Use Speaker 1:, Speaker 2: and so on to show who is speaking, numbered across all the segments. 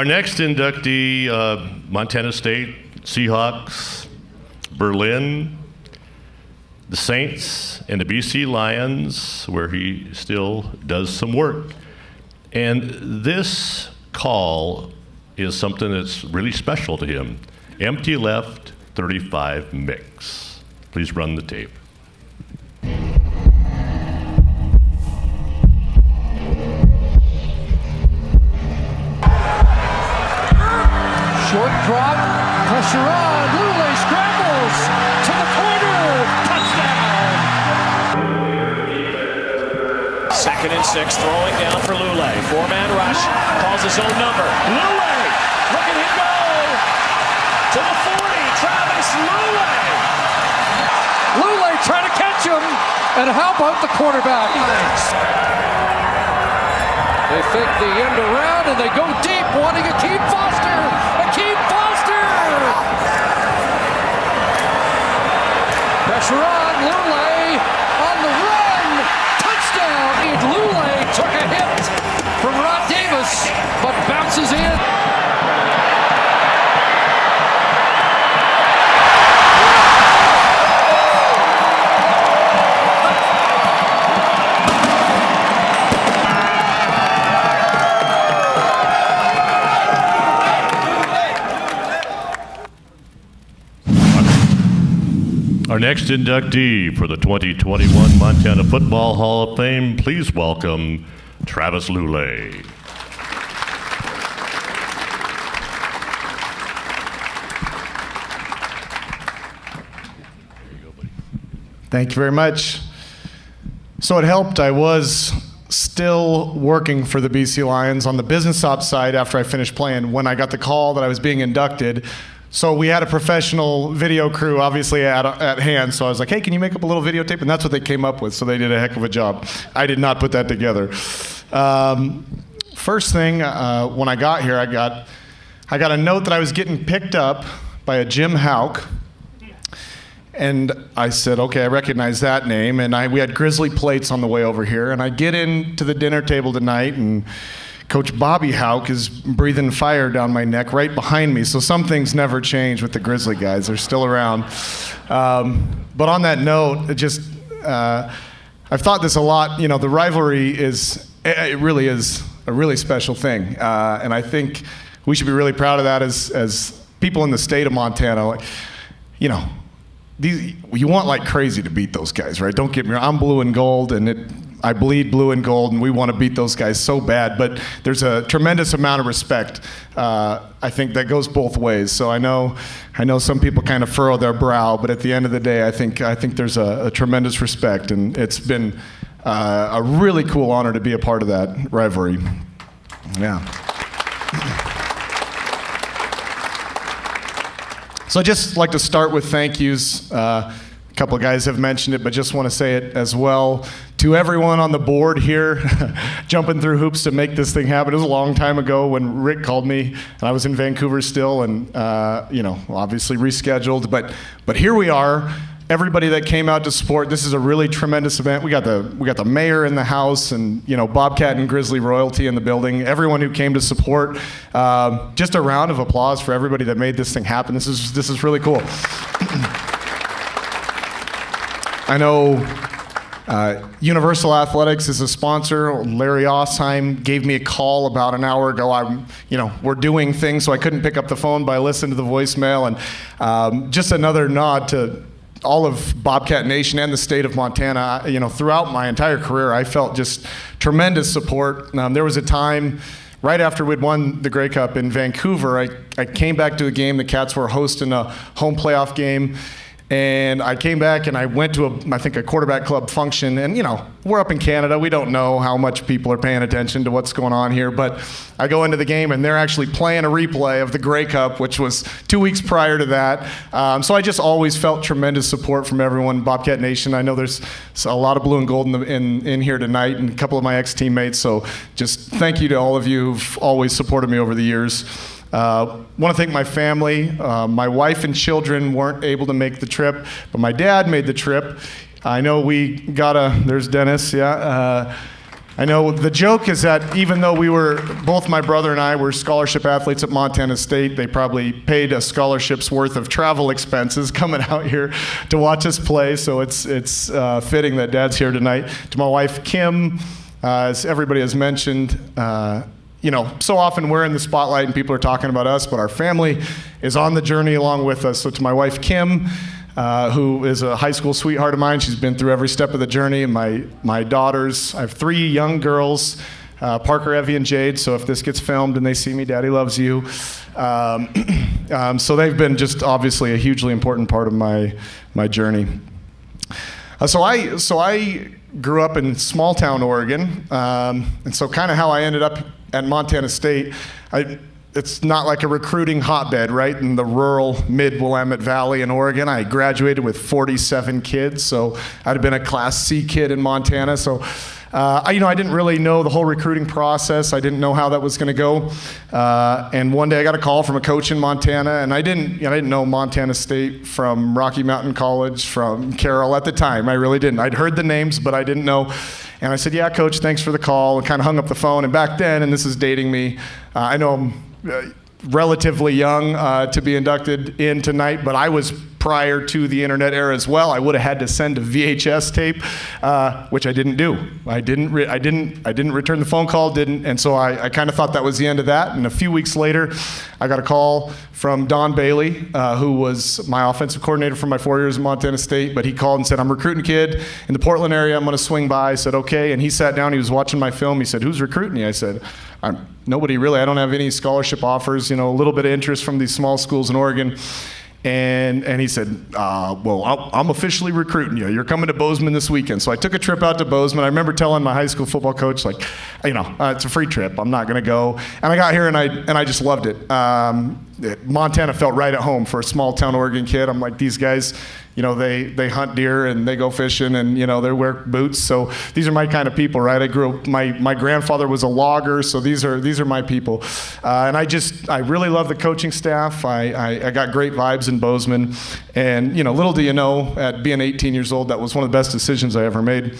Speaker 1: Our next inductee, Montana State, Seahawks, Berlin, the Saints, and the BC Lions, where he still does some work. And this call is something that's really special to him. Empty left, 35 mix. Please run the tape.
Speaker 2: Short drop, pressure on, Lulay scrambles to the corner, touchdown!
Speaker 3: 2nd and 6, throwing down for Lulay. 4-man rush, calls his own number. Lulay, look at him go! To the 40, Travis Lulay!
Speaker 2: Lulay trying to catch him, and how about the quarterback? They fake the end around, and they go deep, wanting Akeem Foster! Akeem Foster! Pressure on, Lulay on the run! Touchdown! Lulay took a hit from Rod Davis, but bounces in.
Speaker 1: Our next inductee for the 2021 Montana Football Hall of Fame, please welcome Travis Lulay.
Speaker 4: Thank you very much. So it helped. I was still working for the BC Lions on the business ops side after I finished playing when I got the call that I was being inducted. So we had a professional video crew obviously at hand. So I was like, hey, can you make up a little videotape? And that's what they came up with. So they did a heck of a job. I did not put that together. First thing, when I got here, I got a note that I was getting picked up by a Jim Houck. And I said, okay, I recognize that name. And we had Grizzly plates on the way over here. And I get into the dinner table tonight, and Coach Bobby Houck is breathing fire down my neck right behind me. So some things never change with the Grizzly guys. They're still around. But on that note, I've thought this a lot. You know, the rivalry it really is a really special thing. And I think we should be really proud of that as people in the state of Montana. Like, you know, you want like crazy to beat those guys, right? Don't get me wrong. I'm blue and gold, and I bleed blue and gold, and we want to beat those guys so bad. But there's a tremendous amount of respect. I think that goes both ways. So I know some people kind of furrow their brow, but at the end of the day, I think there's a tremendous respect, and it's been a really cool honor to be a part of that rivalry. Yeah. So I'd just like to start with thank yous. A couple of guys have mentioned it, but just want to say it as well. To everyone on the board here, jumping through hoops to make this thing happen. It was a long time ago when Rick called me, and I was in Vancouver still, and obviously rescheduled. But here we are. Everybody that came out to support. This is a really tremendous event. We got the mayor in the house, and Bobcat and Grizzly royalty in the building. Everyone who came to support. Just a round of applause for everybody that made this thing happen. This is really cool. I know Universal Athletics is a sponsor. Larry Osheim gave me a call about an hour ago. We're doing things, so I couldn't pick up the phone, but I listened to the voicemail, and just another nod to all of Bobcat Nation and the state of Montana. Throughout my entire career, I felt just tremendous support. There was a time right after we'd won the Grey Cup in Vancouver, I came back to a game. The Cats were hosting a home playoff game. And I came back and I went to a quarterback club function. And we're up in Canada. We don't know how much people are paying attention to what's going on here. But I go into the game and they're actually playing a replay of the Grey Cup, which was 2 weeks prior to that. So I just always felt tremendous support from everyone, Bobcat Nation. I know there's a lot of blue and gold in here tonight, and a couple of my ex-teammates. So just thank you to all of you who've always supported me over the years. Want to thank my family. My wife and children weren't able to make the trip, but my dad made the trip. I know there's Dennis, yeah. I know the joke is that even though both my brother and I were scholarship athletes at Montana State, they probably paid a scholarship's worth of travel expenses coming out here to watch us play. So it's fitting that Dad's here tonight. To my wife, Kim, as everybody has mentioned, so often we're in the spotlight and people are talking about us, but our family is on the journey along with us. So to my wife, Kim, who is a high school sweetheart of mine, she's been through every step of the journey, and my daughters, I have 3 young girls, Parker, Evie, and Jade, so if this gets filmed and they see me, Daddy loves you. So they've been just obviously a hugely important part of my journey. So I grew up in small town Oregon, and so kind of how I ended up at Montana State, it's not like a recruiting hotbed, right? In the rural mid-Willamette Valley in Oregon, I graduated with 47 kids, so I'd have been a Class C kid in Montana. So, I didn't really know the whole recruiting process. I didn't know how that was going to go. And one day I got a call from a coach in Montana, and I didn't know Montana State from Rocky Mountain College, from Carroll at the time. I really didn't. I'd heard the names, but I didn't know. And I said, "Yeah, coach, thanks for the call," and kind of hung up the phone. And back then, and this is dating me, I know I'm relatively young to be inducted in tonight, but I was prior to the internet era as well. I would have had to send a VHS tape, which I didn't do. I didn't return the phone call, and so I kind of thought that was the end of that. And a few weeks later, I got a call from Don Bailey, who was my offensive coordinator for my 4 years at Montana State, but he called and said, "I'm recruiting a kid in the Portland area. I'm going to swing by." I said, "Okay." And he sat down. He was watching my film. He said, "Who's recruiting you?" I said, "Nobody really. I don't have any scholarship offers. A little bit of interest from these small schools in Oregon." And he said, "Well, I'm officially recruiting you. You're coming to Bozeman this weekend." So I took a trip out to Bozeman. I remember telling my high school football coach, it's a free trip. I'm not going to go. And I got here and I just loved it. Montana felt right at home for a small town Oregon kid. I'm like, these guys, they hunt deer and they go fishing and, they wear boots. So these are my kind of people, right? I grew up, my grandfather was a logger, so these are my people. And I really love the coaching staff. I got great vibes in Bozeman. And, little do you know, at being 18 years old, that was one of the best decisions I ever made.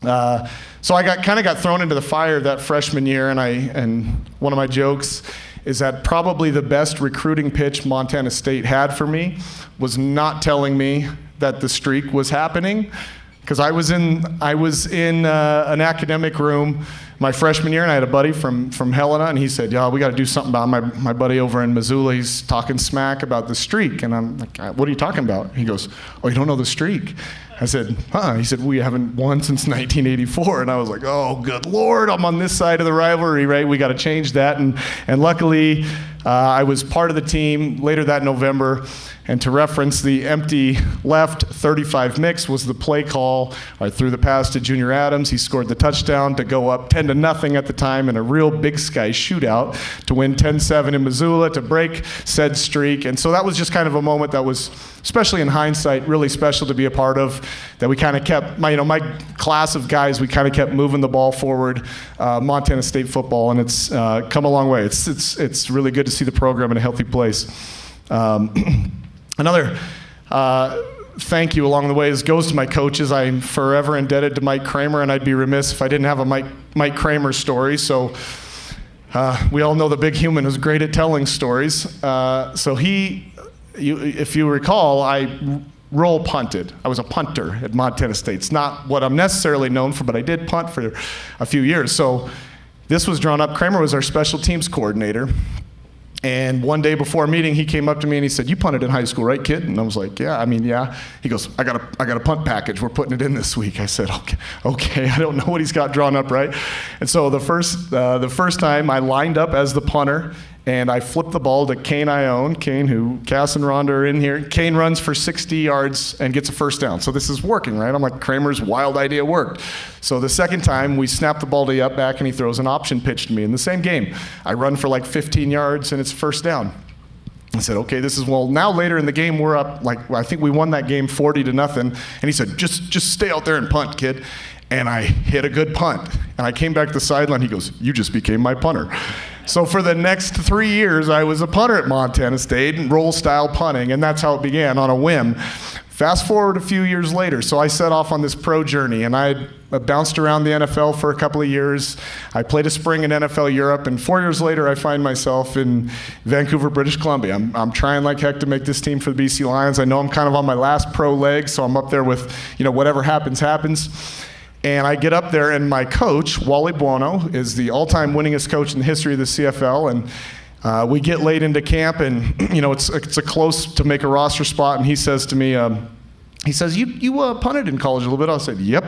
Speaker 4: So I got thrown into the fire that freshman year, and one of my jokes is that probably the best recruiting pitch Montana State had for me was not telling me that the streak was happening, because I was in an academic room my freshman year, and I had a buddy from Helena, and he said, "Yeah, we got to do something about my buddy over in Missoula. He's talking smack about the streak." And I'm like, "What are you talking about?" He goes, "Oh, you don't know the streak?" I said, "Huh?" He said, "We haven't won since 1984. And I was like, "Oh, good Lord, I'm on this side of the rivalry, right? We got to change that." And luckily, I was part of the team later that November. And to reference, the empty left 35 mix was the play call. I threw the pass to Junior Adams. He scored the touchdown to go up 10-0 at the time in a real Big Sky shootout to win 10-7 in Missoula to break said streak. And so that was just kind of a moment that was, especially in hindsight, really special to be a part of, that we kind of kept, my class of guys, we kind of kept moving the ball forward, Montana State football, and it's come a long way. It's really good to see the program in a healthy place. Another thank you along the way goes to my coaches. I'm forever indebted to Mike Kramer, and I'd be remiss if I didn't have a Mike Kramer story. So we all know the big human is great at telling stories. So if you recall, I roll punted. I was a punter at Montana State. It's not what I'm necessarily known for, but I did punt for a few years. So this was drawn up. Kramer was our special teams coordinator. And one day before a meeting, he came up to me and he said, "You punted in high school, right, kid?" And I was like, "Yeah, yeah." He goes, I got a punt package. We're putting it in this week." I said, okay. I don't know what he's got drawn up, right? And so the first time I lined up as the punter, and I flipped the ball to Kane Ione. Kane, who Cass and Rhonda are in here. Kane runs for 60 yards and gets a first down. So this is working, right? I'm like, Kramer's wild idea worked. So the second time, we snap the ball to the up back, and he throws an option pitch to me in the same game. I run for like 15 yards, and it's first down. I said, okay, now later in the game, we're up, I think we won that game 40-0. And he said, just stay out there and punt, kid. And I hit a good punt. And I came back to the sideline. He goes, "You just became my punter." So for the next 3 years, I was a punter at Montana State, and roll-style punting, and that's how it began, on a whim. Fast forward a few years later, so I set off on this pro journey, and I bounced around the NFL for a couple of years. I played a spring in NFL Europe, and 4 years later, I find myself in Vancouver, British Columbia. I'm trying like heck to make this team for the BC Lions. I know I'm kind of on my last pro leg, so I'm up there with, whatever happens, happens. And I get up there, and my coach, Wally Buono, is the all-time winningest coach in the history of the CFL, and we get late into camp, and it's a close to make a roster spot, and he says to me, you punted in college a little bit? I said, yep,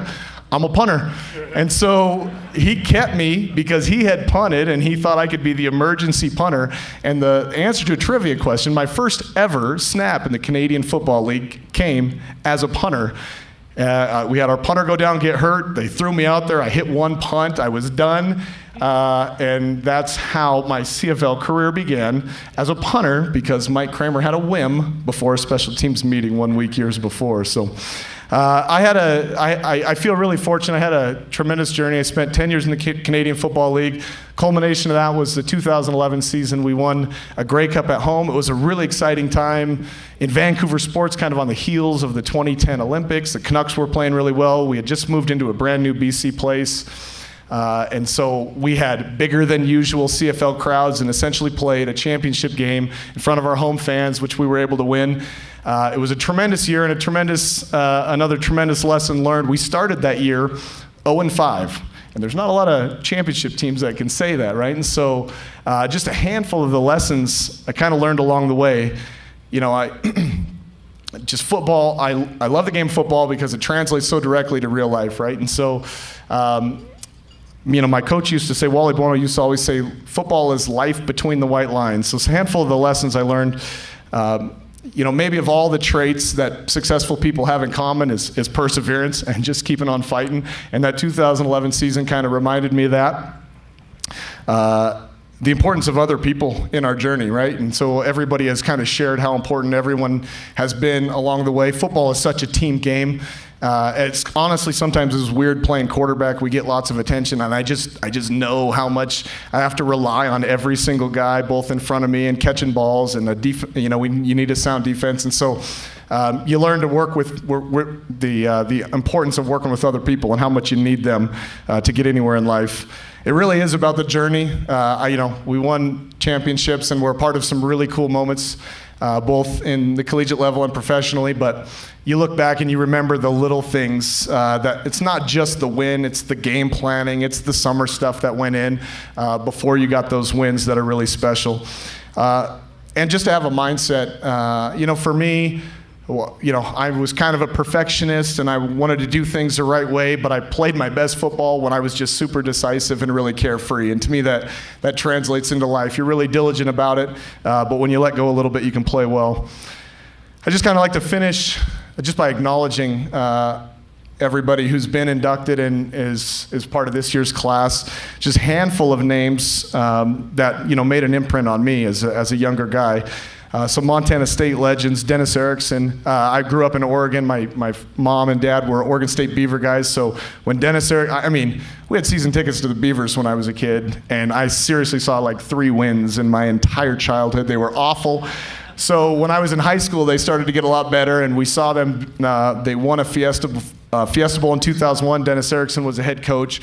Speaker 4: I'm a punter. And so he kept me because he had punted, and he thought I could be the emergency punter. And the answer to a trivia question, my first ever snap in the Canadian Football League came as a punter. We had our punter go down and get hurt. They threw me out there. I hit one punt. I was done. And that's how my CFL career began as a punter, because Mike Kramer had a whim before a special teams meeting 1 week years before. So I feel really fortunate. I had a tremendous journey. I spent 10 years in the Canadian Football League. Culmination of that was the 2011 season. We won a Grey Cup at home. It was a really exciting time in Vancouver sports, kind of on the heels of the 2010 Olympics. The Canucks were playing really well. We had just moved into a brand new BC place. And so we had bigger than usual CFL crowds and essentially played a championship game in front of our home fans, which we were able to win. It was a tremendous year and another tremendous lesson learned. We started that year 0-5. And there's not a lot of championship teams that can say that, right? And so just a handful of the lessons I kind of learned along the way. Just football, I love the game of football because it translates so directly to real life, right? And so, my coach used to say, Wally Buono used to always say, football is life between the white lines. So it's a handful of the lessons I learned. Maybe of all the traits that successful people have in common is perseverance and just keeping on fighting. And that 2011 season kind of reminded me of that. The importance of other people in our journey, right? And so everybody has kind of shared how important everyone has been along the way. Football is such a team game. It's honestly sometimes it's weird playing quarterback. We get lots of attention, and I just know how much I have to rely on every single guy, both in front of me and catching balls, and you need a sound defense. And so you learn to work with the importance of working with other people and how much you need them to get anywhere in life. It really is about the journey. We won championships, and we're a part of some really cool moments, both in the collegiate level and professionally. But you look back and you remember the little things, that it's not just the win, it's the game planning, it's the summer stuff that went in before you got those wins that are really special. And just to have a mindset, for me, I was kind of a perfectionist and I wanted to do things the right way, but I played my best football when I was just super decisive and really carefree. And to me, that translates into life. You're really diligent about it, but when you let go a little bit, you can play well. I just kind of like to finish just by acknowledging everybody who's been inducted and is part of this year's class. Just a handful of names that made an imprint on me as a younger guy. Some Montana State legends, Dennis Erickson. I grew up in Oregon. My mom and dad were Oregon State Beaver guys. So when we had season tickets to the Beavers when I was a kid, and I seriously saw like 3 wins in my entire childhood. They were awful. So when I was in high school, they started to get a lot better, and we saw them. They won a Fiesta Bowl in 2001. Dennis Erickson was the head coach.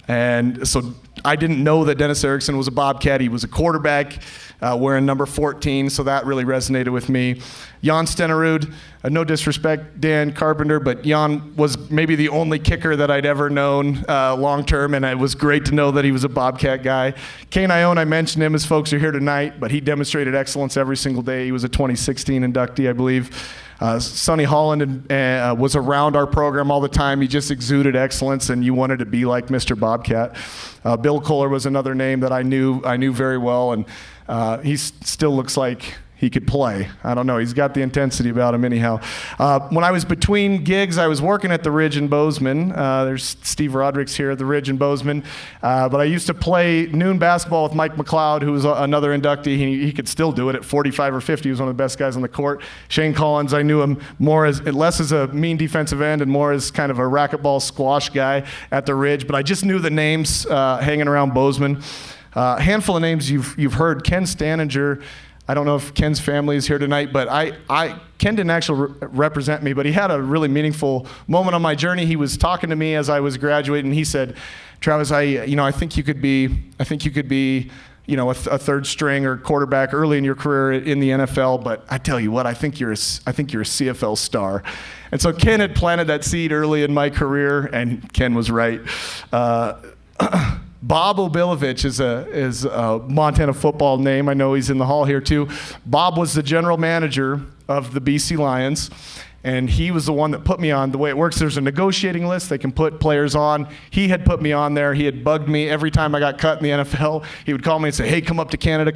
Speaker 4: And so I didn't know that Dennis Erickson was a Bobcat. He was a quarterback wearing number 14, so that really resonated with me. Jan Stenerud, no disrespect, Dan Carpenter, but Jan was maybe the only kicker that I'd ever known long term, and it was great to know that he was a Bobcat guy. Kane Ione, I mentioned him as folks are here tonight, but he demonstrated excellence every single day. He was a 2016 inductee, I believe. Sonny Holland was around our program all the time. He just exuded excellence, and you wanted to be like Mr. Bobcat. Bill Kohler was another name that I knew very well, and he still looks like he could play. I don't know. He's got the intensity about him anyhow. When I was between gigs, I was working at the Ridge in Bozeman. There's Steve Roderick's here at the Ridge in Bozeman. But I used to play noon basketball with Mike McLeod, who was another inductee. He could still do it at 45 or 50. He was one of the best guys on the court. Shane Collins, I knew him less as a mean defensive end and more as kind of a racquetball squash guy at the Ridge. But I just knew the names hanging around Bozeman. A handful of names you've heard. Ken Staninger, I don't know if Ken's family is here tonight, but Ken didn't actually represent me, but he had a really meaningful moment on my journey. He was talking to me as I was graduating, and he said, "Travis, I think you could be, a third string or quarterback early in your career in the NFL, but I tell you what, I think you're a CFL star." And so Ken had planted that seed early in my career, and Ken was right. Bob Obilovich is a Montana football name. I know he's in the hall here too. Bob was the general manager of the BC Lions, and he was the one that put me on. The way it works, there's a negotiating list they can put players on. He had put me on there. He had bugged me every time I got cut in the NFL. He would call me and say, "Hey, come up to Canada.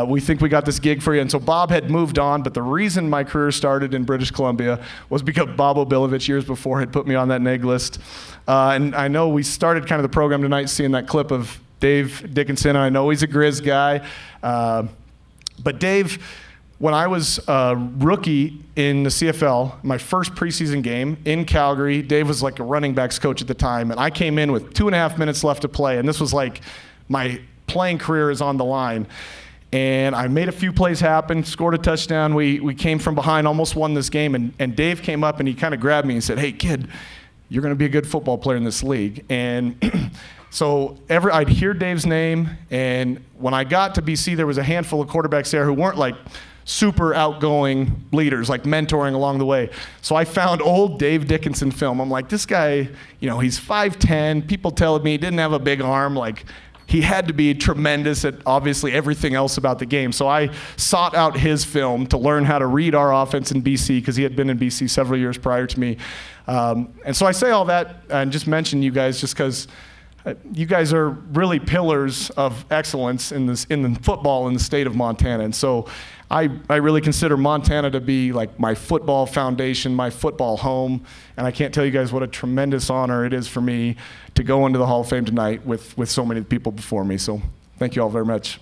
Speaker 4: We think we got this gig for you." And so Bob had moved on, but the reason my career started in British Columbia was because Bob Obilovich years before had put me on that neg list. And I know we started kind of the program tonight seeing that clip of Dave Dickinson. I know he's a Grizz guy. But Dave, when I was a rookie in the CFL, my first preseason game in Calgary, Dave was like a running backs coach at the time, and I came in with 2.5 minutes left to play, and this was like my playing career is on the line. And I made a few plays happen, scored a touchdown. We came from behind, almost won this game, and Dave came up and he kind of grabbed me and said, "Hey, kid, you're going to be a good football player in this league." And so I'd hear Dave's name, and when I got to BC, there was a handful of quarterbacks there who weren't like super outgoing leaders, like mentoring along the way. So I found old Dave Dickinson film. I'm like, this guy, he's 5'10". People telling me he didn't have a big arm. Like, he had to be tremendous at obviously everything else about the game. So I sought out his film to learn how to read our offense in BC, because he had been in BC several years prior to me. And so I say all that and just mention you guys just because you guys are really pillars of excellence in the football in the state of Montana. And so I really consider Montana to be like my football foundation, my football home. And I can't tell you guys what a tremendous honor it is for me to go into the Hall of Fame tonight with so many people before me. So thank you all very much.